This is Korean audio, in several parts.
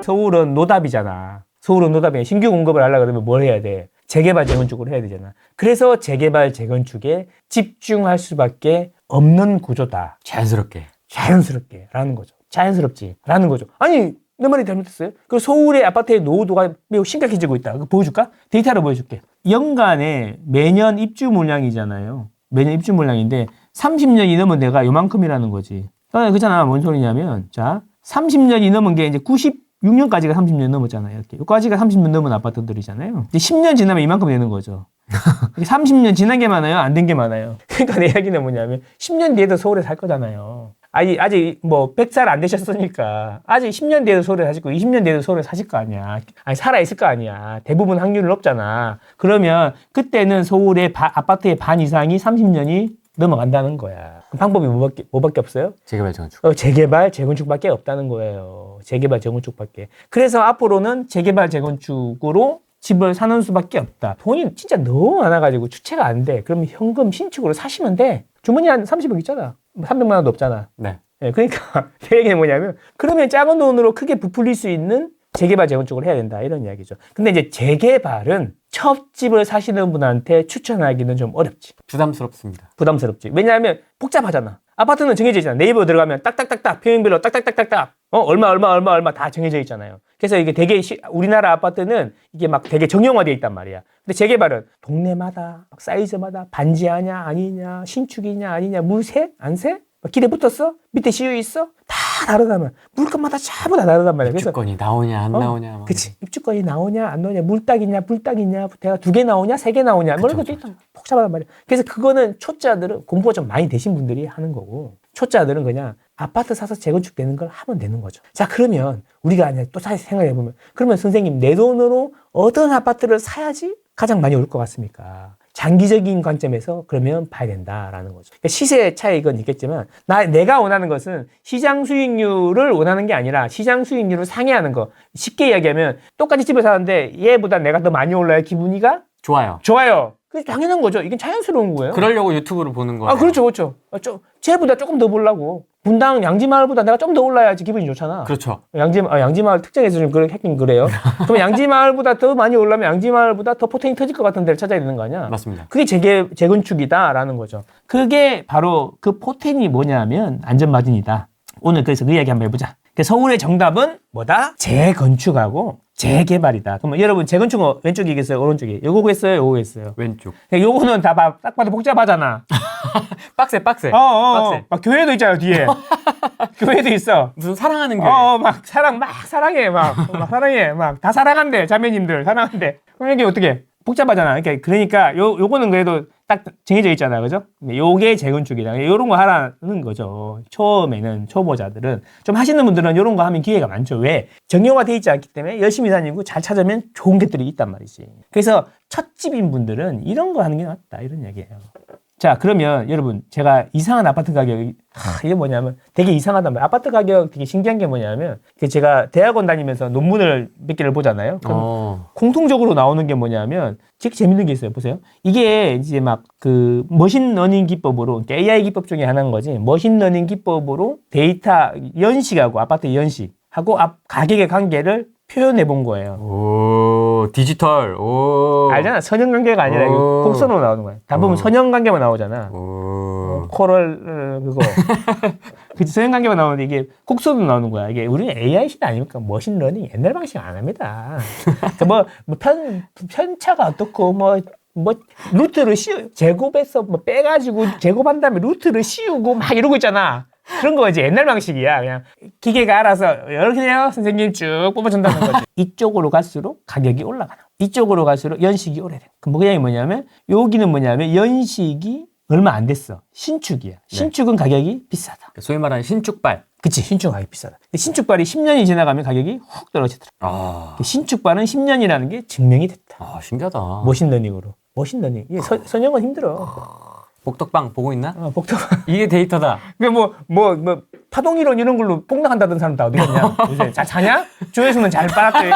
서울은 노답이잖아. 서울은 노답이야. 신규 공급을 하려고 그러면 뭘 해야 돼? 재개발, 재건축을 해야 되잖아. 그래서 재개발, 재건축에 집중할 수밖에 없는 구조다. 자연스럽게 라는 거죠. 자연스럽지 라는 거죠. 아니 내 말이 잘못했어요? 그 서울의 아파트의 노후도가 매우 심각해지고 있다. 그거 보여줄까? 데이터로 보여줄게. 연간에 매년 입주 물량이잖아요. 매년 입주 물량인데 30년이 넘은 데가 요만큼이라는 거지. 그렇잖아. 뭔 소리냐면 자 30년이 넘은 게 이제 96년까지가 30년 넘었잖아요. 이렇게. 여기까지가 30년 넘은 아파트들이잖아요. 이제 10년 지나면 이만큼 되는 거죠. 30년 지난 게 많아요? 안 된 게 많아요? 그러니까 내 이야기는 뭐냐면 10년 뒤에도 서울에 살 거잖아요. 아직 뭐 100살 안 되셨으니까 아직 10년 뒤에도 서울에 사실 거 20년 뒤에도 서울에 사실 거 아니야. 아니 살아있을 거 아니야. 대부분 확률은 높잖아. 그러면 그때는 서울의 아파트의 반 이상이 30년이 넘어간다는 거야. 방법이 뭐밖에 없어요? 재개발, 재건축. 재개발, 재건축밖에 없다는 거예요. 재개발, 재건축밖에. 그래서 앞으로는 재개발, 재건축으로 집을 사는 수밖에 없다. 돈이 진짜 너무 많아가지고 주체가 안 돼. 그러면 현금 신축으로 사시면 돼. 주머니 한 30억 있잖아. 300만 원도 없잖아. 네. 네, 그러니까 제 얘기는 뭐냐면 그러면 작은 돈으로 크게 부풀릴 수 있는 재개발, 재건축을 해야 된다. 이런 이야기죠. 근데 이제 재개발은 첫 집을 사시는 분한테 추천하기는 좀 어렵지. 부담스럽습니다. 부담스럽지. 왜냐하면 복잡하잖아. 아파트는 정해져 있잖아. 네이버 들어가면 딱딱딱딱 평형별로 딱딱딱딱딱 얼마 다 정해져 있잖아요. 그래서 이게 되게 우리나라 아파트는 이게 막 되게 정형화되어 있단 말이야. 근데 재개발은 동네마다 사이즈마다 반지하냐 아니냐 신축이냐 아니냐 물새 안 새? 기대 붙었어? 밑에 시유 있어? 다 다르단 말이야. 물건마다 전부 다 다르단 말이야. 입주권이 나오냐 안 나오냐. 그치. 입주권이 나오냐 안 나오냐 물딱이냐 불딱이냐 대가 2개 나오냐 3개 나오냐 뭐 이런 것도 있단 말이야. 복잡하단 말이야. 그래서 그거는 초짜들은 공부가 좀 많이 되신 분들이 하는 거고 초짜들은 그냥 아파트 사서 재건축 되는 걸 하면 되는 거죠. 자 그러면 우리가 또 다시 생각해보면 그러면 선생님 내 돈으로 어떤 아파트를 사야지 가장 많이 올 것 같습니까? 장기적인 관점에서 그러면 봐야 된다라는 거죠. 그러니까 시세 차익은 있겠지만 내가 원하는 것은 시장 수익률을 원하는 게 아니라 시장 수익률을 상회하는 거. 쉽게 이야기하면 똑같이 집을 사는데 얘보다 내가 더 많이 올라야 기분이가 좋아요. 그게 당연한 거죠. 이게 자연스러운 거예요. 그러려고 유튜브를 보는 거예요. 그렇죠. 쟤보다 조금 더 보려고. 분당 양지마을보다 내가 좀 더 올라야지 기분이 좋잖아. 그렇죠. 양지마을 특정해서 좀 했긴 그래요. 그럼 양지마을보다 더 많이 올라면 양지마을보다 더 포텐이 터질 것 같은 데를 찾아야 되는 거 아니야? 맞습니다. 그게 재건축이다라는 거죠. 그게 바로 그 포텐이 뭐냐면 안전마진이다. 오늘 그래서 그 이야기 한번 해보자. 서울의 정답은 뭐다? 재건축하고 재개발이다. 그러면 여러분 재건축은 왼쪽이겠어요? 오른쪽이? 요거겠어요? 요거겠어요? 왼쪽. 요거는 다 딱 봐도 복잡하잖아. 빡세. 빡세. 막 교회도 있잖아 뒤에. 교회도 있어. 무슨 사랑하는 교회. 막 사랑해. 막 다 사랑한대. 자매님들 사랑한대. 그럼 이게 어떻게? 복잡하잖아. 그러니까 요거는 그래도 딱 정해져 있잖아. 그죠? 요게 재건축이다. 요런 거 하라는 거죠. 처음에는 초보자들은 좀 하시는 분들은 요런 거 하면 기회가 많죠. 왜? 정형화되어 있지 않기 때문에 열심히 다니고 잘 찾으면 좋은 것들이 있단 말이지. 그래서 첫 집인 분들은 이런 거 하는 게 낫다. 이런 얘기예요. 자, 그러면 여러분 제가 이상한 아파트 가격이 이게 뭐냐면 되게 이상하단 말이에요. 아파트 가격 되게 신기한 게 뭐냐면 제가 대학원 다니면서 논문을 몇 개를 보잖아요. 그럼 공통적으로 나오는 게 뭐냐면 되게 재밌는 게 있어요. 보세요. 이게 이제 막 그 머신러닝 기법으로 그러니까 AI 기법 중에 하나인 거지. 머신러닝 기법으로 데이터 연식하고 아파트 연식하고 가격의 관계를 표현해 본 거예요. 오, 디지털. 오. 알잖아. 선형 관계가 아니라 곡선으로 나오는 거야. 대부분 선형 관계만 나오잖아. 코럴 그거. 그 선형 관계만 나오는데 이게 곡선으로 나오는 거야. 이게 우리는 AI 시대 아닙니까? 머신러닝 옛날 방식 안 합니다. 편차가 어떻고 루트를 제곱해서 빼가지고 제곱한 다음에 루트를 씌우고 막 이러고 있잖아. 그런 거 이제 옛날 방식이야. 그냥 기계가 알아서 이렇게 해요 선생님 쭉 뽑아준다는 거지. 이쪽으로 갈수록 가격이 올라가는 거야. 이쪽으로 갈수록 연식이 오래돼. 그럼 그게 뭐냐면 여기는 뭐냐면 연식이 얼마 안 됐어. 신축이야. 신축은 가격이 비싸다. 소위 말하는 신축발. 그치, 신축 가격이 비싸다. 근데 신축발이 10년이 지나가면 가격이 훅 떨어지더라. 신축발은 10년이라는 게 증명이 됐다. 신기하다. 머신러닝으로. 머신러닝. 이게 선형은 힘들어. 복덕방 보고 있나? 복덕방. 이게 데이터다. 파동이론 이런 걸로 폭락한다던 사람 다 어디 갔냐? 요새 잘 자냐? 조회수는 잘 빨았대.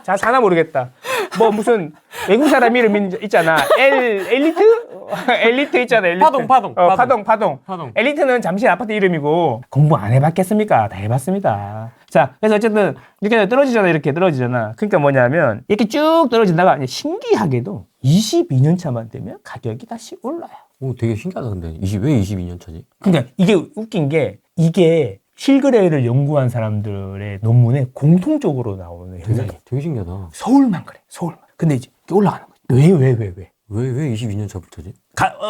자, 사나 모르겠다. 뭐 무슨 외국 사람 이름 있잖아. 엘리트? 엘리트 있잖아. 엘리트. 파동. 파동. 엘리트는 잠시 아파트 이름이고 공부 안 해봤겠습니까? 다 해봤습니다. 자, 그래서 어쨌든 이렇게 떨어지잖아. 그러니까 뭐냐면 이렇게 쭉 떨어지다가 이제 신기하게도 22년 차만 되면 가격이 다시 올라요. 오, 되게 신기하다, 근데. 왜 22년 차지? 그러니까 이게 웃긴 게 이게 실거래를 연구한 사람들의 논문에 공통적으로 나오는 현상이에요. 되게 신기하다. 서울만 그래. 서울만. 근데 이제 이게 올라가는 거지. 왜? 왜 22년 차부터지?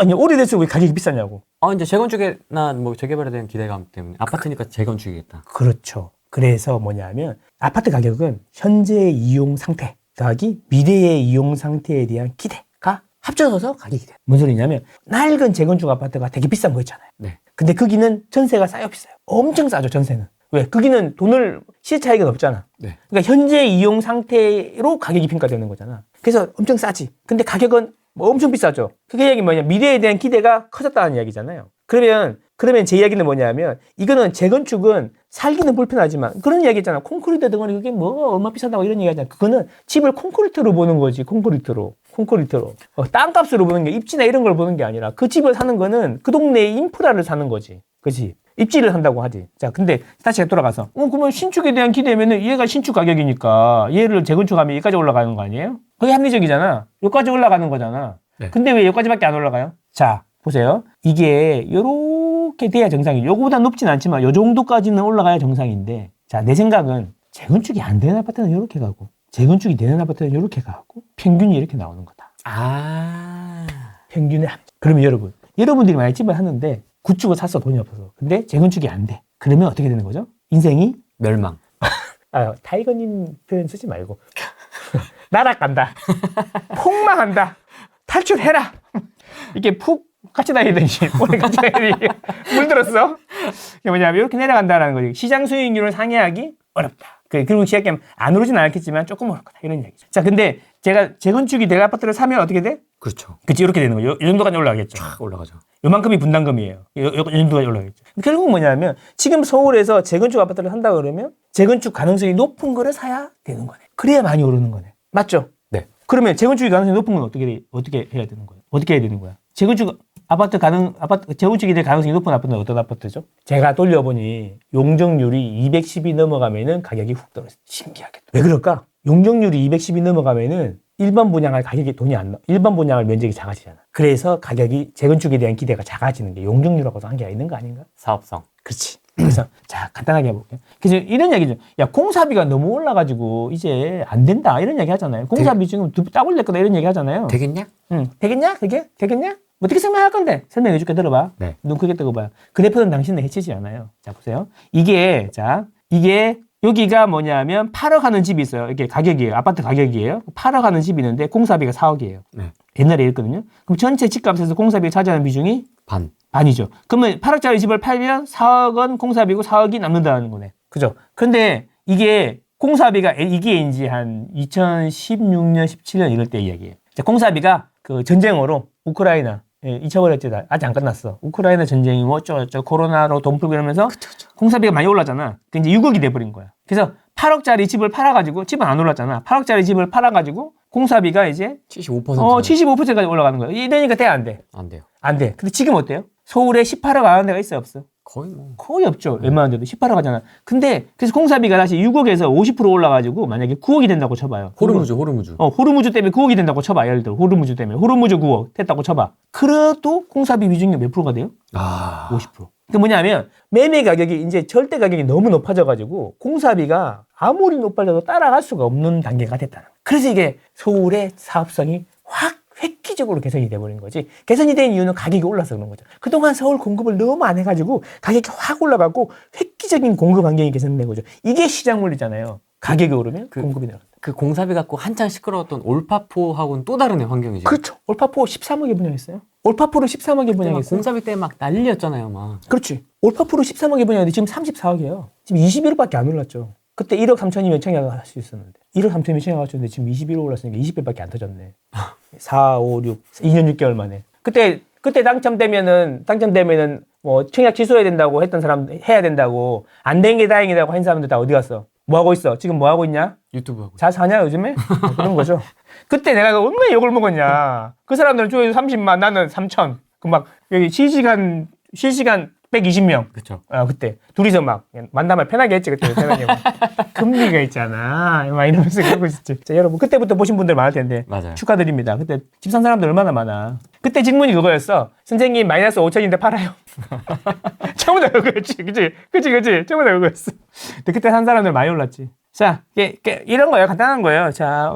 아니, 오래될수록 왜 가격이 비싸냐고. 이제 재건축이나 뭐 재개발에 대한 기대감 때문에. 아파트니까 재건축이겠다. 그렇죠. 그래서 뭐냐면 아파트 가격은 현재 이용 상태 더하기 미래의 이용 상태에 대한 기대가 합쳐져서 가격이 돼요. 뭔 소리냐면 낡은 재건축 아파트가 되게 비싼 거 있잖아요. 네. 근데 거기는 전세가 싸요, 비싸요? 엄청 싸죠, 전세는. 왜? 거기는 돈을 시세 차익은 없잖아. 네. 그러니까 현재 이용 상태로 가격이 평가되는 거잖아. 그래서 엄청 싸지. 근데 가격은 뭐 엄청 비싸죠. 그게 이야기 뭐냐? 미래에 대한 기대가 커졌다는 이야기잖아요. 그러면 제 이야기는 뭐냐면 이거는 재건축은 살기는 불편하지만 그런 이야기 있잖아. 콘크리트 덩어리 그게 뭐 얼마 비싸다고 이런 얘기 하잖아. 그거는 집을 콘크리트로 보는 거지. 콘크리트로. 땅값으로 보는 게 입지나 이런 걸 보는 게 아니라 그 집을 사는 거는 그 동네의 인프라를 사는 거지. 그치? 입지를 한다고 하지. 자, 근데 다시 돌아가서 그러면 신축에 대한 기대면은 얘가 신축 가격이니까 얘를 재건축하면 여기까지 올라가는 거 아니에요? 그게 합리적이잖아. 여기까지 올라가는 거잖아. 네. 근데 왜 여기까지밖에 안 올라가요? 자, 보세요. 이게 요렇게 돼야 정상이에요. 요거보다 높진 않지만 요 정도까지는 올라가야 정상인데, 자, 내 생각은 재건축이 안 되는 아파트는 요렇게 가고 재건축이 되는 아파트는 요렇게 가고 평균이 이렇게 나오는 거다. 평균의 합. 그러면 여러분들이 만약 집을 하는데 구축을 샀어, 돈이 없어서. 근데 재건축이 안 돼. 그러면 어떻게 되는 거죠? 인생이 멸망. 타이거님 표현 쓰지 말고 날아간다. 폭망한다. 탈출해라. 이렇게 푹 같이 다니든지 오래 같이 다니든지 물들었어. 그게 뭐냐면 이렇게 내려간다는 거지. 시장 수익률을 상회하기 어렵다. 그리고 시작하면 안 오르진 않겠지만 조금 오를 거다. 이런 얘기죠. 자, 근데 제가 재건축이 될 아파트를 사면 어떻게 돼? 그렇죠. 그치, 이렇게 되는 거예요. 이 정도까지 올라가겠죠. 쫙 올라가죠. 요만큼이 분담금이에요. 요 정도까지 올라가겠죠. 결국 뭐냐면 지금 서울에서 재건축 아파트를 산다 그러면 재건축 가능성이 높은 거를 사야 되는 거네. 그래야 많이 오르는 거네. 맞죠? 네. 그러면 재건축이 가능성이 높은 건 어떻게 해야 되는 거예요? 어떻게 해야 되는 거야? 재건축이 될 가능성이 높은 아파트는 어떤 아파트죠? 제가 돌려보니 용적률이 210이 넘어가면은 가격이 훅 떨어져. 신기하게. 왜 그럴까? 용적률이 210이 넘어가면은 일반 분양할 가격이 돈이 안 나. 일반 분양할 면적이 작아지잖아. 그래서 가격이 재건축에 대한 기대가 작아지는 게 용적률하고도 한계가 있는 거 아닌가? 사업성. 그렇지. 그래서 자, 간단하게 해볼게요. 그래서 이런 얘기죠. 야, 공사비가 너무 올라가지고 이제 안 된다 이런 얘기 하잖아요. 공사비 지금 딱 올릴 거다 이런 얘기 하잖아요. 되겠냐? 되겠냐? 그게? 되겠냐? 어떻게 설명할 건데? 설명해 줄게. 들어봐. 네. 눈 크게 뜨고 봐요. 그 대표는 당신을 해치지 않아요. 자, 보세요. 이게 여기가 뭐냐면 8억 하는 집이 있어요. 이게 가격이에요. 아파트 가격이에요. 8억 하는 집이 있는데 공사비가 4억이에요. 네. 옛날에 이랬거든요. 그럼 전체 집값에서 공사비가 차지하는 비중이 반이죠. 그러면 8억짜리 집을 팔면 4억 원 공사비고 4억이 남는다는 거네. 그죠? 근데 이게 공사비가 이게 이제 한 2016년, 17년 이럴 때 이야기예요. 자, 공사비가 그 전쟁으로 우크라이나 잊혀버렸지. 아직 안 끝났어. 우크라이나 전쟁이 뭐 어쩌고저쩌고 코로나로 돈 풀고 이러면서 공사비가 많이 올랐잖아. 그 이제 6억이 돼버린 거야. 그래서 8억짜리 집을 팔아가지고 집은 안 올랐잖아. 8억짜리 집을 팔아가지고 공사비가 이제 75%. 75%까지 올라가는 거야. 이러니까 돼, 안 돼? 안 돼요. 안 돼. 근데 지금 어때요? 서울에 18억 안 하는 데가 있어요, 없어? 거의 없죠. 웬만한 데도 18억 하잖아. 근데 그래서 공사비가 다시 6억에서 50% 올라가지고 만약에 9억이 된다고 쳐봐요. 호르무즈. 호르무즈 때문에 9억이 된다고 쳐봐. 예를 들어 호르무즈 때문에. 호르무즈 9억 됐다고 쳐봐. 그래도 공사비 비중이 몇 프로가 돼요? 50%. 그 뭐냐면 매매 가격이 이제 절대 가격이 너무 높아져가지고 공사비가 아무리 높아져도 따라갈 수가 없는 단계가 됐다는 거예요. 그래서 이게 서울의 사업성이 확 획기적으로 개선이 돼버린 거지. 개선이 된 이유는 가격이 올라서 그런 거죠. 그동안 서울 공급을 너무 안 해가지고 가격이 확 올라가고 획기적인 공급 환경이 개선된 거죠. 이게 시장 원리잖아요. 가격이 오르면 공급이 늘어난다. 그 공사비 갖고 한창 시끄러웠던 올파포하고는 또 다른 환경이죠. 그렇죠. 올파포 13억에 분양했어요. 올파포를 13억에 분양했어요. 공사비 때 막 난리였잖아요, 막. 그렇지. 올파포를 13억에 분양했는데 지금 34억이에요. 지금 21억밖에 안 올랐죠. 그때 1억 3천이 몇 청약을 할 수 있었는데 1억 3천이 몇 청약을 할 수 있는데 지금 21억 올랐으니까 20배밖에 안 터졌네. 4, 5, 6, 2년 6개월 만에. 그때 당첨되면은 뭐 청약 취소해야 된다고 했던 사람 해야 된다고 안 된 게 다행이라고 한 사람들 다 어디 갔어? 뭐 하고 있어? 지금 뭐 하고 있냐? 유튜브 하고. 잘 사냐 요즘에? 그런 거죠. 그때 내가 얼마나 욕을 먹었냐. 그 사람들은 조회수 30만, 나는 3천. 그 막 여기 실시간 120명. 그렇죠. 그때 둘이서 막 만남을 편하게 했지 그때 편하게. 금리가 있잖아. 막 이러면서 그러고 있었지. 자, 여러분 그때부터 보신 분들 많을 텐데 맞아요. 축하드립니다. 그때 집 산 사람들 얼마나 많아. 그때 질문이 그거였어. 선생님 마이너스 5천인데 팔아요. 전부 다 그거였지. 그치. 전부 다 그거였어. 근데 그때 산 사람들 많이 올랐지. 자, 이런 거예요. 간단한 거예요. 자,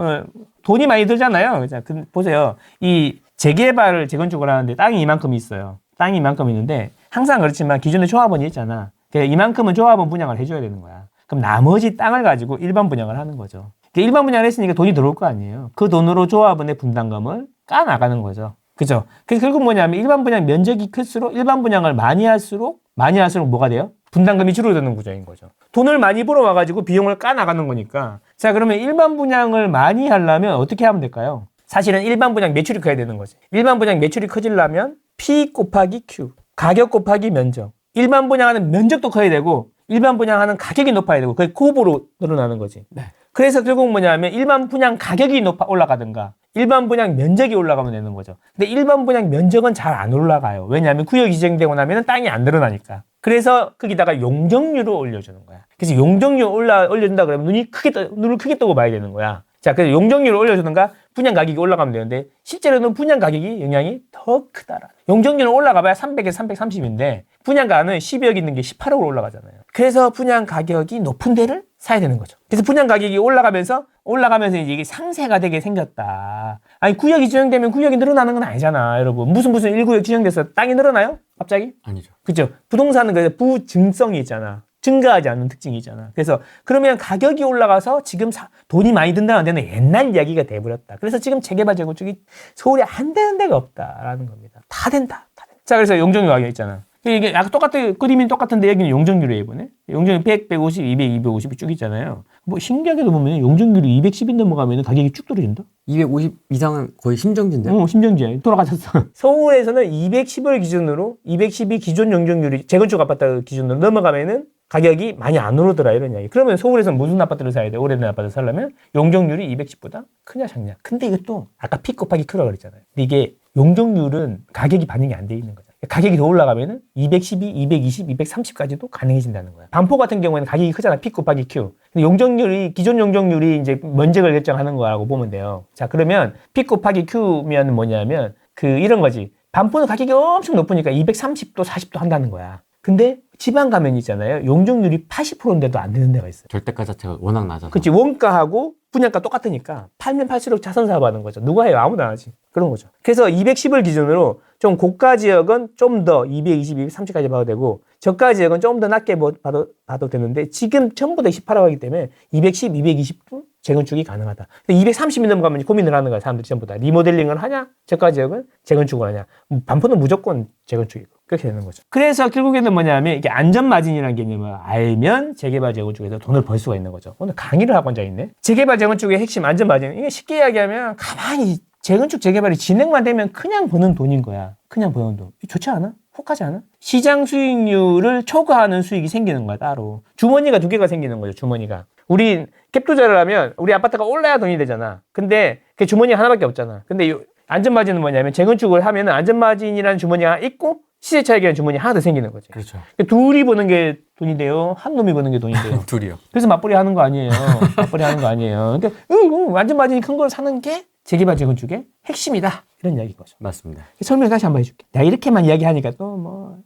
돈이 많이 들잖아요. 자, 보세요. 이 재개발을 재건축을 하는데 땅이 이만큼 있어요. 땅이 이만큼 있는데 항상 그렇지만 기존에 조합원이 있잖아. 이만큼은 조합원 분양을 해줘야 되는 거야. 그럼 나머지 땅을 가지고 일반 분양을 하는 거죠. 일반 분양을 했으니까 돈이 들어올 거 아니에요. 그 돈으로 조합원의 분담금을 까나가는 거죠. 그죠? 그래서 결국 뭐냐면 일반 분양 면적이 클수록 일반 분양을 많이 할수록 뭐가 돼요? 분담금이 줄어드는 구조인 거죠. 돈을 많이 벌어와가지고 비용을 까나가는 거니까. 자, 그러면 일반 분양을 많이 하려면 어떻게 하면 될까요? 사실은 일반 분양 매출이 커야 되는 거지. 일반 분양 매출이 커지려면 P 곱하기 Q. 가격 곱하기 면적. 일반 분양하는 면적도 커야 되고 일반 분양하는 가격이 높아야 되고 그게 곱으로 늘어나는 거지. 네. 그래서 결국 뭐냐면 일반 분양 가격이 올라가든가 일반 분양 면적이 올라가면 되는 거죠. 근데 일반 분양 면적은 잘 안 올라가요. 왜냐하면 구역이 지정되고 나면 땅이 안 늘어나니까. 그래서 거기다가 용적률을 올려주는 거야. 그래서 용적률 올려준다 그러면 눈을 크게 뜨고 봐야 되는 거야. 자, 그래서 용적률을 올려주든가 분양 가격이 올라가면 되는데 실제로는 분양 가격이 영향이 더 크다라. 용적률은 올라가봐야 300에서 330인데 분양가는 12억 있는 게 18억으로 올라가잖아요. 그래서 분양 가격이 높은 데를 사야 되는 거죠. 그래서 분양 가격이 올라가면서 이제 이게 상세가 되게 생겼다. 아니 구역이 지정되면 구역이 늘어나는 건 아니잖아, 여러분. 무슨 1구역 지정돼서 땅이 늘어나요? 갑자기? 아니죠. 그죠? 부동산은 그 부증성이 있잖아. 증가하지 않는 특징이 있잖아. 그래서 그러면 가격이 올라가서 지금 돈이 많이 든다는 데는 옛날 이야기가 돼버렸다. 그래서 지금 재개발 재건축이 서울에 안 되는 데가 없다라는 겁니다. 다 된다. 자, 그래서 용적률 가격 있잖아. 이게 아까 그림이 똑같은데 여기는 용적률이에요, 이번에. 용적률 100, 150, 200, 250이 쭉 있잖아요. 뭐 신기하게도 보면 용적률이 210이 넘어가면 가격이 쭉 떨어진다? 250 이상은 거의 심정지인데요? 심정지야. 돌아가셨어. 서울에서는 210을 기준으로 210이 기존 용적률이 재건축 아파트 기준으로 넘어가면은 가격이 많이 안 오르더라 이런 이야기. 그러면 서울에서는 무슨 아파트를 사야 돼? 오래된 아파트를 사려면 용적률이 210보다 크냐 작냐. 근데 이것도 아까 P 곱하기 Q라고 그랬잖아요. 근데 이게 용적률은 가격이 반영이 안 돼 있는 거죠. 가격이 더 올라가면은 212, 220, 230까지도 가능해진다는 거야. 반포 같은 경우에는 가격이 크잖아. P 곱하기 Q. 근데 기존 용적률이 이제 면적을 결정하는 거라고 보면 돼요. 자, 그러면 P 곱하기 Q면 뭐냐면 이런 거지. 반포는 가격이 엄청 높으니까 230도, 40도 한다는 거야. 근데 지방 가면 있잖아요. 용적률이 80%인데도 안 되는 데가 있어요. 절대가 자체가 워낙 낮아서. 그렇지. 원가하고 분양가 똑같으니까 팔면 팔수록 자선 사업하는 거죠. 누가 해요? 아무도 안 하지. 그런 거죠. 그래서 210을 기준으로 좀 고가 지역은 좀 더 220, 230까지 봐도 되고 저가 지역은 좀 더 낮게 봐도 되는데 지금 전부 다 18억이기 때문에 210, 220도 재건축이 가능하다. 근데 230이 넘어가면 고민을 하는 거야. 사람들이 전부 다. 리모델링을 하냐? 저가 지역은 재건축을 하냐? 반포는 무조건 재건축이고. 그렇게 되는 거죠. 그래서 결국에는 뭐냐면 이게 안전마진이라는 개념을 알면 재개발 재건축에서 돈을 벌 수가 있는 거죠. 오늘 강의를 하고 앉아있네. 재개발 재건축의 핵심 안전마진. 이게 쉽게 이야기하면 가만히 재건축 재개발이 진행만 되면 그냥 버는 돈인 거야. 그냥 버는 돈. 좋지 않아? 혹하지 않아? 시장 수익률을 초과하는 수익이 생기는 거야, 따로. 주머니가 두 개가 생기는 거죠, 주머니가. 우리 갭 투자를 하면 우리 아파트가 올라야 돈이 되잖아. 근데 그 주머니 하나밖에 없잖아. 근데 안전마진은 뭐냐면 재건축을 하면 안전마진이라는 주머니가 있고 시세 차익이라는 주머니 하나 더 생기는 거지. 그렇죠. 둘이 버는 게 돈이 돼요. 한 놈이 버는 게 돈이 돼요. 둘이요. 그래서 맞벌이 하는 거 아니에요. 맞벌이 하는 거 아니에요. 그러니까 완전마진이 큰 걸 사는 게 재개발 재건축의 핵심이다. 이런 이야기인 거죠. 맞습니다. 설명 다시 한번 해줄게. 내가 이렇게만 이야기하니까 또 뭐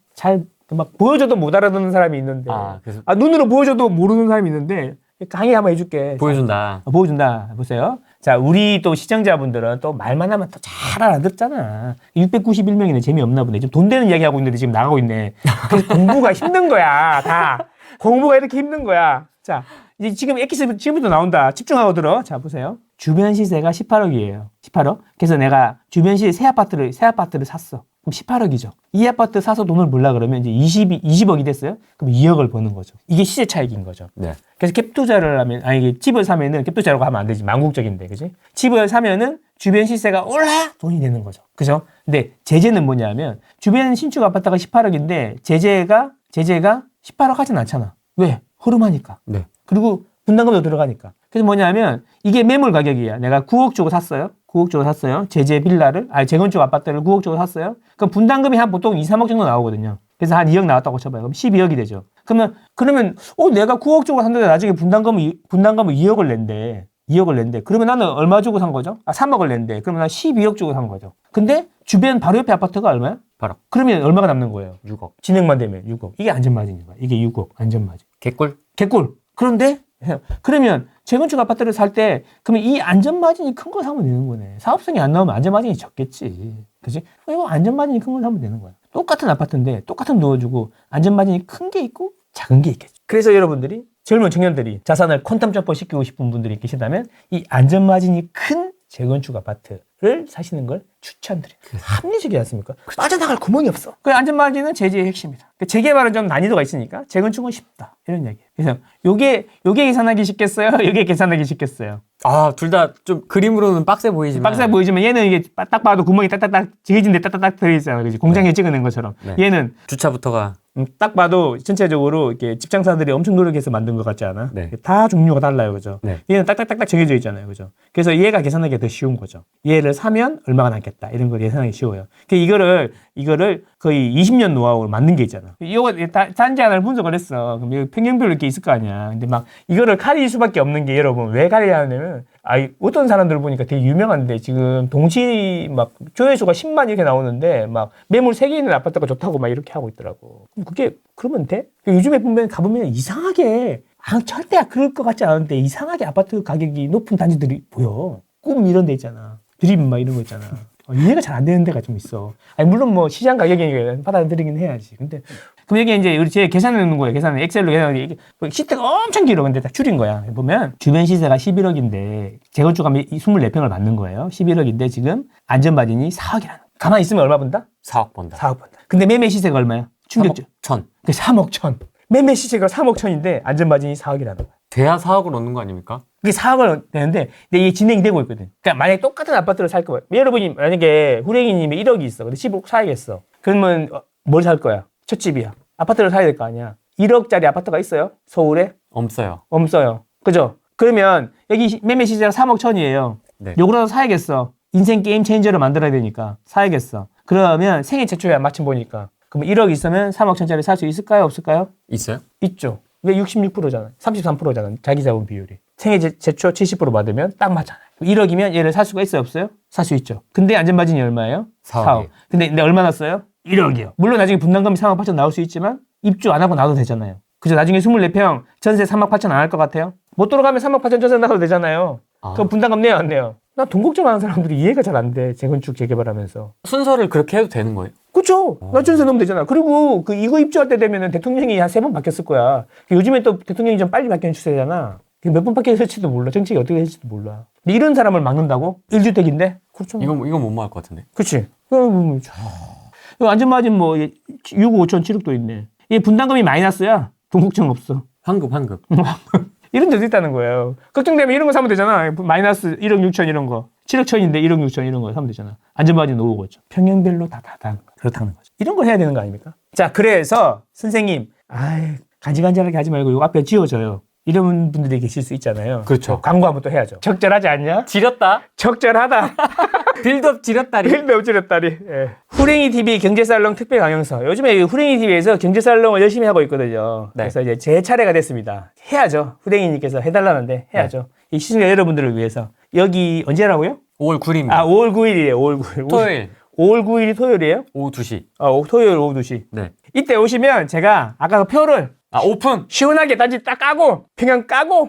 막 보여줘도 못 알아듣는 사람이 있는데 그래서 눈으로 보여줘도 모르는 사람이 있는데 강의 한번 해줄게. 보여준다. 보여준다. 보세요. 자, 우리 또 시청자분들은 또 말만 하면 또 잘 알아듣잖아. 691명이네. 재미없나 보네. 지금 돈 되는 이야기 하고 있는데 지금 나가고 있네. 그래서 공부가 힘든 거야. 다. 공부가 이렇게 힘든 거야. 자, 이제 지금 엑기스 지금부터 나온다. 집중하고 들어. 자, 보세요. 주변 시세가 18억이에요. 18억. 그래서 내가 주변 시세 새 아파트를 샀어. 그럼 18억이죠. 이 아파트 사서 돈을 벌라 그러면 이제 20억이 됐어요. 그럼 2억을 버는 거죠. 이게 시세 차익인 거죠. 네. 그래서 갭 투자를 하면, 집을 사면은 갭 투자라고 하면 안 되지. 망국적인데, 그지? 집을 사면은 주변 시세가 올라 돈이 되는 거죠. 그죠? 근데 제재는 뭐냐면 주변 신축 아파트가 18억인데 제재가 18억 하진 않잖아. 왜? 흐름하니까. 네. 그리고 분담금도 들어가니까. 그래서 뭐냐면 이게 매물 가격이야. 내가 9억 주고 샀어요. 9억 주고 샀어요. 제재 빌라를, 재건축 아파트를 9억 주고 샀어요. 그럼 분담금이 한 보통 2, 3억 정도 나오거든요. 그래서 한 2억 나왔다고 쳐봐요. 그럼 12억이 되죠. 그러면 내가 9억 주고 샀는데 나중에 분담금을 2억을 낸대. 2억을 낸대. 그러면 나는 얼마 주고 산 거죠? 3억을 낸대. 그러면 난 12억 주고 산 거죠. 근데 주변 바로 옆에 아파트가 얼마야? 8억. 그러면 얼마가 남는 거예요? 6억. 진행만 되면 6억. 이게 안전마진인 거야. 이게 6억 안전마진. 개꿀. 그런데 그러면 재건축 아파트를 살 때 그러면 이 안전마진이 큰 거 사면 되는 거네. 사업성이 안 나오면 안전마진이 적겠지. 그지? 이거 안전마진이 큰 걸 사면 되는 거야. 똑같은 아파트인데 똑같은 넣어주고 안전마진이 큰 게 있고 작은 게 있겠죠. 그래서 여러분들이 젊은 청년들이 자산을 퀀텀 점프 시키고 싶은 분들이 계시다면 이 안전마진이 큰 재건축 아파트를 사시는 걸 추천드려요. 합리적이지 않습니까? 빠져나갈 구멍이 없어. 그 안전마진은 제재의 핵심이다. 재개발은 좀 난이도가 있으니까 재건축은 쉽다. 이런 얘기예요. 그래서 요게 계산하기 쉽겠어요? 요게 계산하기 쉽겠어요? 둘 다 좀 그림으로는 빡세 보이지만. 빡세 보이지만 얘는 이게 딱 봐도 구멍이 딱딱딱 지해진데 딱딱딱 들어있잖아. 그지? 공장에 찍어낸 것처럼. 네. 얘는 주차부터가. 딱 봐도 전체적으로 이렇게 집장사들이 엄청 노력해서 만든 것 같지 않아? 네. 다 종류가 달라요. 그죠? 네. 얘는 딱딱딱딱 정해져 있잖아요. 그죠? 그래서 얘가 계산하기가 더 쉬운 거죠. 얘를 사면 얼마가 남겠다. 이런 걸 예상하기 쉬워요. 이거를 거의 20년 노하우를 만든 게 있잖아. 이거 단지 하나를 분석을 했어. 그럼 이거 평형별로 이렇게 있을 거 아니야. 근데 막 이거를 가릴 수밖에 없는 게 여러분 왜 가려야 하냐면 어떤 사람들 보니까 되게 유명한데 지금 동시 막 조회수가 10만 이렇게 나오는데 막 매물 3개 있는 아파트가 좋다고 막 이렇게 하고 있더라고. 그게 그러면 돼? 요즘에 가보면 이상하게 절대 그럴 것 같지 않은데 이상하게 아파트 가격이 높은 단지들이 보여. 꿈 이런 데 있잖아. 드림 막 이런 거 있잖아. 이해가 잘 안 되는 데가 좀 있어. 물론 뭐 시장 가격이 받아들이긴 해야지. 근데 그럼 여기 이제 우리 제 계산해 놓는 거예요. 계산은 엑셀로 계산하는 시대가 엄청 길어. 근데 다 줄인 거야. 보면 주변 시세가 11억인데 재건축하면 24평을 받는 거예요. 11억인데 지금 안전마진이 4억이라는. 가만히 있으면 얼마 번다? 4억 번다. 4억 번다. 근데 매매 시세가 얼마야? 충격적. 3억 1천. 3억 천. 매매 시세가 3억 천인데 안전마진이 4억이라는 거야. 돼야 4억을 얻는 거 아닙니까? 그게 4억을 되는데 근데 이게 진행이 되고 있거든. 그러니까 만약에 똑같은 아파트를 살 거야. 여러분이 만약에 후랭이님이 1억이 있어. 근데 10억 사야겠어. 그러면 뭘 살 거야? 첫 집이야. 아파트를 사야 될 거 아니야. 1억짜리 아파트가 있어요? 서울에? 없어요. 없어요. 그죠? 그러면 여기 매매 시세가 3억 천이에요. 네. 요거라도 사야겠어. 인생 게임 체인저를 만들어야 되니까 사야겠어. 그러면 생애 최초야 마침 보니까. 그럼 1억 있으면 3억 천짜리 살 수 있을까요? 없을까요? 있어요? 있죠. 왜 66%잖아. 33%잖아. 자기 자본 비율이. 생애 최초 70% 받으면 딱 맞잖아요. 1억이면 얘를 살 수가 있어요? 없어요? 살 수 있죠. 근데 안전마진이 얼마예요? 4억. 근데 얼마나 써요? 1억이요. 물론 나중에 분담금이 3억 8천 나올 수 있지만 입주 안 하고 나도 되잖아요. 그죠? 나중에 24평 전세 3억 8천 안 할 것 같아요? 못 들어가면 3억 8천 전세 나도 되잖아요. 그럼 분담금 내요 안 내요? 나 돈 걱정하는 사람들이 이해가 잘 안 돼. 재건축 재개발하면서. 순서를 그렇게 해도 되는 거예요? 그렇죠. 나 전세 넣으면 되잖아. 그리고 이거 입주할 때 되면은 대통령이 한 3번 바뀌었을 거야. 요즘에 또 대통령이 좀 빨리 바뀌는 추세잖아. 몇 번 바뀌었을지도 몰라. 정책이 어떻게 될지도 몰라. 근데 이런 사람을 막는다고? 1주택인데? 그렇죠. 이건 못 막을 것 같은데. 그치. 안전마진 6억 5천 7억도 있네. 이 분담금이 마이너스야. 돈 걱정 없어. 환급. 이런 데도 있다는 거예요. 걱정되면 이런 거 사면 되잖아. 마이너스 1억 6천 이런 거. 7억 천인데 1억 6천 이런 거 사면 되잖아. 안전마진 5억 5천. 평형별로 다 그렇다는 거죠. 이런 걸 해야 되는 거 아닙니까? 자, 그래서 선생님, 간질간질하게 하지 말고 요 앞에 지워줘요. 이런 분들이 계실 수 있잖아요. 그렇죠. 광고 한번 또 해야죠. 적절하지 않냐? 지렸다. 적절하다. 빌드업 지렸다리. 빌드업 지렸다리. 예. 후랭이 TV 경제살롱 특별 강연서. 요즘에 후랭이 TV에서 경제살롱을 열심히 하고 있거든요. 네. 그래서 이제 제 차례가 됐습니다. 해야죠. 후랭이님께서 해달라는데 해야죠. 이 시청자 여러분들을 위해서. 여기 언제라고요? 5월 9일입니다. 5월 9일이에요. 5월 9일. 토요일. 5월 9일이 토요일이에요? 오후 2시. 토요일 오후 2시. 네. 이때 오시면 제가 아까 그 표를 오픈. 시원하게 단지 딱 까고 평양 까고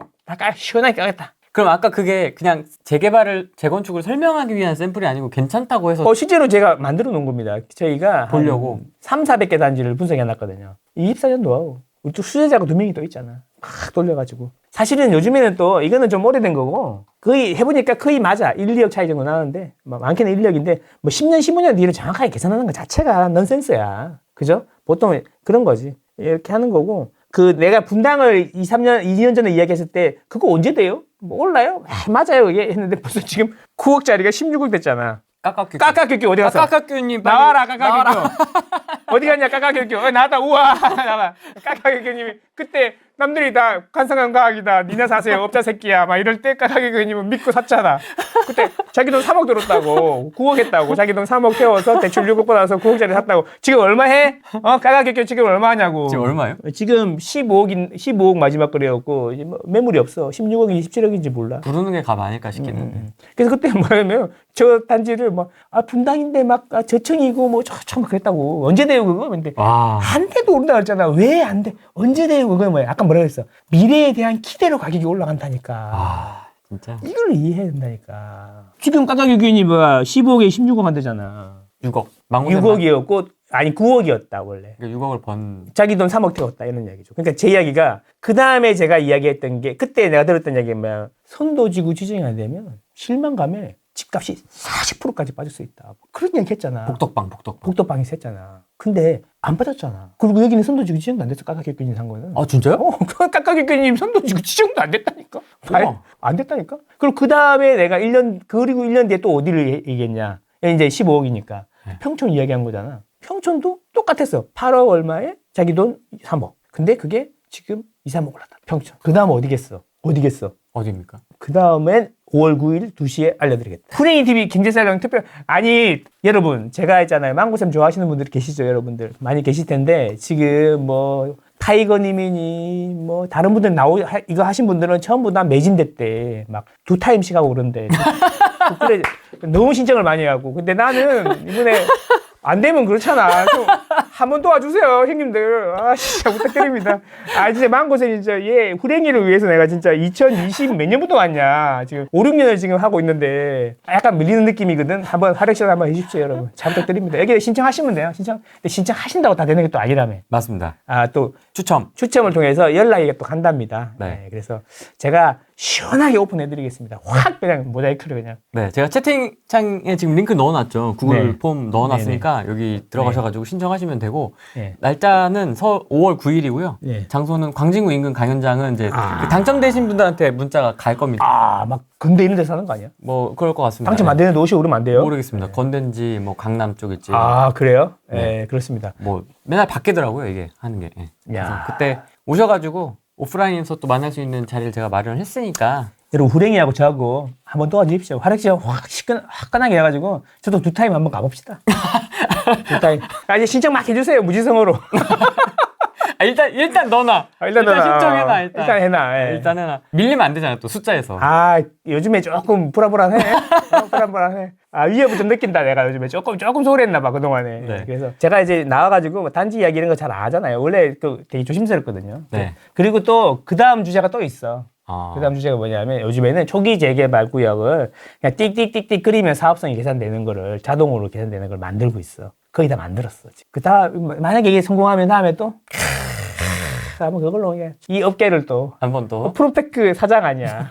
시원하게 까겠다. 그럼 아까 그게 그냥 재건축을 설명하기 위한 샘플이 아니고 괜찮다고 해서 실제로 제가 만들어 놓은 겁니다. 저희가 보려고. 300~400개 단지를 분석해 놨거든요. 24년 노하우. 우리 또 수제자가 2명이 또 있잖아. 막 돌려가지고. 사실은 요즘에는 또 이거는 좀 오래된 거고 거의 해보니까 거의 맞아. 1, 2억 차이 정도 나는데 많게는 1억인데 10년, 15년 뒤를 정확하게 계산하는 것 자체가 넌센스야. 그죠? 보통 그런 거지. 이렇게 하는 거고 내가 분당을 2년 전에 이야기했을 때 그거 언제 돼요? 몰라요? 맞아요. 이게 했는데 벌써 지금 9억짜리가 16억 됐잖아. 까까큐 까까큐 어디 갔어? 까까큐님 나와라 까까큐. 어디 갔냐 까까교교. 나왔다. 우와. 나와. 까까교교님이 그때 남들이 다 관상한 과학이다. 니네 사세요. 업자 새끼야. 막 이럴 때 까까교교님은 믿고 샀잖아. 그때 자기 돈 3억 들었다고. 9억 했다고. 자기 돈 3억 태워서 대출 6억 받아서 9억짜리 샀다고. 지금 얼마 해? 까까교교 지금 얼마 하냐고. 지금 얼마예요? 지금 15억 마지막 거래였고 이제 뭐 매물이 없어. 16억인지 17억인지 몰라. 부르는 게 값 아닐까 싶겠는데. 그래서 그때 뭐냐면 저 단지를 막 분당인데 막 저층이고 뭐 저층 막 그랬다고. 언제 돼요 그거? 근데 와. 한 대도 오른다 그랬잖아. 왜 안 돼? 언제 돼요 그거? 뭐야? 아까 뭐라 그랬어? 미래에 대한 기대로 가격이 올라간다니까. 아, 진짜. 이걸 이해해야 된다니까. 지금 까까규균이 뭐야 15억에 16억 한대잖아. 6억. 6억이었고 아니 9억이었다 원래. 그러니까 6억을 번. 자기 돈 3억 태웠다 이런 이야기죠. 그러니까 제 이야기가 그 다음에 제가 이야기했던 게 그때 내가 들었던 이야기가 뭐야. 손도 쥐고 지정이 안 되면 실망감에 집값이 40%까지 빠질 수 있다. 그런 이야기 했잖아. 복덕방. 복덕방에서 했잖아. 근데 안 빠졌잖아. 그리고 여기는 손도 쥐고 지정도 안 됐어. 까까규균이 산 거는. 아, 진짜요? 까까규균님 손도 쥐고 지정도 안 됐다니까. 우와. 안 됐다니까. 그리고 그 다음에 내가 1년 뒤에 또 어디를 얘기했냐. 이제 15억이니까. 네. 평촌 이야기한 거잖아. 평촌도 똑같았어. 8억 얼마에 자기 돈 3억. 근데 그게 지금 2, 3억 올랐다. 평촌. 그 다음 어디겠어? 어디입니까? 그 다음엔 5월 9일 2시에 알려드리겠다. 후랭이 TV 경제살롱 특별. 아니 여러분 제가 했잖아요. 망고쌤 좋아하시는 분들 계시죠 여러분들. 많이 계실 텐데 지금 뭐 타이거님이니 뭐 다른 분들 이거 하신 분들은 전부 다 매진됐대. 막 2타임씩 하고 그런데. 그래 너무 신청을 많이 하고. 근데 나는 이번에 안 되면 그렇잖아. 좀 한번 도와주세요, 형님들. 진짜 부탁드립니다. 진짜 망고쌤 진짜 후랭이를 위해서 내가 진짜 2020 몇 년부터 왔냐. 지금 5, 6년을 지금 하고 있는데 약간 밀리는 느낌이거든. 한번 활약시간 한번 해주십시오, 여러분. 잘 부탁드립니다. 여기 신청하시면 돼요. 근데 신청하신다고 다 되는 게 또 아니라며. 맞습니다. 또 추첨을 통해서 연락이 또 간답니다. 네. 그래서 제가 시원하게 오픈해드리겠습니다. 확 그냥 모자이크를 그냥. 네, 제가 채팅창에 지금 링크 넣어놨죠. 구글 네. 폼 넣어놨으니까 여기 들어가셔가지고 신청하시면 되고 네. 날짜는 5월 9일이고요. 네. 장소는 광진구 인근 강연장은 이제 그 당첨되신 분들한테 문자가 갈 겁니다. 막 근대 이런 데서 하는 거 아니야? 뭐 그럴 것 같습니다. 당첨 안 되는데 오시고 그러면 안 돼요? 모르겠습니다. 건대인지 뭐 강남 쪽일지. 그래요? 네. 그렇습니다. 뭐 맨날 바뀌더라고요 이게 하는 게. 그래서 야. 그때 오셔가지고 오프라인에서 또 만날 수 있는 자리를 제가 마련을 했으니까. 여러분 후랭이하고 저하고 한번 도와주십시오. 활약시간 화끈하게 해가지고 저도 2타임 한번 가봅시다. 2타임. 이제 신청 막 해주세요. 무지성으로. 일단 넣어놔. 일단 신청해놔. 일단 해놔. 일단 해놔. 밀리면 안 되잖아 또 숫자에서. 요즘에 조금 불안불안해. 불안불안해. 위협을 좀 느낀다 내가 요즘에 조금 소홀했나 봐 그동안에. 네. 그래서 제가 이제 나와가지고 단지 이야기 이런 거 잘 안 하잖아요. 원래 되게 조심스럽거든요. 네. 그리고 또 그 다음 주제가 또 있어. 아. 그 다음 주제가 뭐냐면 요즘에는 초기 재개발 구역을 그냥 띡띡띡띡 그리면 사업성이 계산되는 거를 자동으로 계산되는 걸 만들고 있어. 거의 다 만들었어. 그 다음 만약에 이게 성공하면 다음에 또 한번 그걸로 이 업계를 또 한 번 더. 프로테크 사장 아니야.